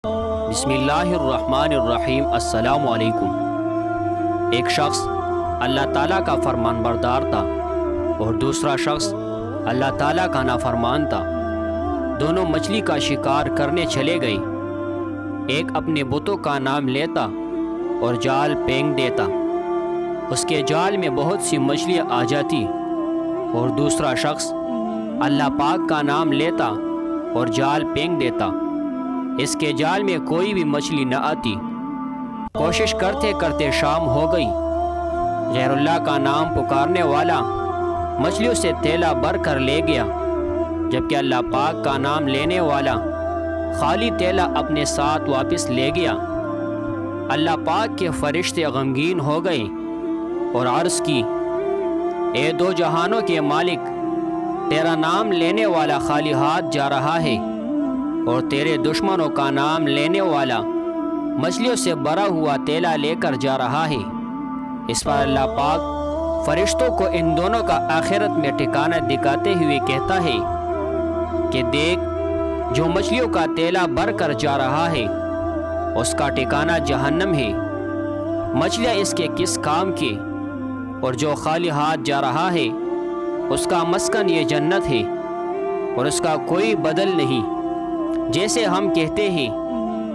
بسم اللہ الرحمن الرحیم۔ السلام علیکم۔ ایک شخص اللہ تعالیٰ کا فرمان بردار تھا اور دوسرا شخص اللہ تعالیٰ کا نافرمان تھا۔ دونوں مچھلی کا شکار کرنے چلے گئے۔ ایک اپنے بتوں کا نام لیتا اور جال پھینک دیتا، اس کے جال میں بہت سی مچھلیاں آ جاتی، اور دوسرا شخص اللہ پاک کا نام لیتا اور جال پھینک دیتا، اس کے جال میں کوئی بھی مچھلی نہ آتی۔ کوشش کرتے کرتے شام ہو گئی۔ غیر اللہ کا نام پکارنے والا مچھلیوں سے تیلا بھر کر لے گیا، جبکہ اللہ پاک کا نام لینے والا خالی تیلا اپنے ساتھ واپس لے گیا۔ اللہ پاک کے فرشتے غمگین ہو گئے اور عرض کی، اے دو جہانوں کے مالک، تیرا نام لینے والا خالی ہاتھ جا رہا ہے، اور تیرے دشمنوں کا نام لینے والا مچھلیوں سے بھرا ہوا تیلا لے کر جا رہا ہے۔ اس پر اللہ پاک فرشتوں کو ان دونوں کا آخرت میں ٹھکانہ دکھاتے ہوئے کہتا ہے کہ دیکھ، جو مچھلیوں کا تیلا بھر کر جا رہا ہے اس کا ٹھکانہ جہنم ہے۔ مچھلیاں اس کے کس کام کی؟ اور جو خالی ہاتھ جا رہا ہے اس کا مسکن یہ جنت ہے، اور اس کا کوئی بدل نہیں۔ جیسے ہم کہتے ہیں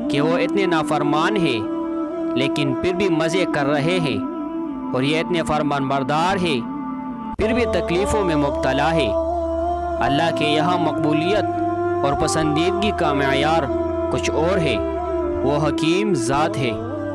کہ وہ اتنے نافرمان ہیں لیکن پھر بھی مزے کر رہے ہیں، اور یہ اتنے فرمان بردار ہے پھر بھی تکلیفوں میں مبتلا ہے۔ اللہ کے یہاں مقبولیت اور پسندیدگی کا معیار کچھ اور ہے، وہ حکیم ذات ہے۔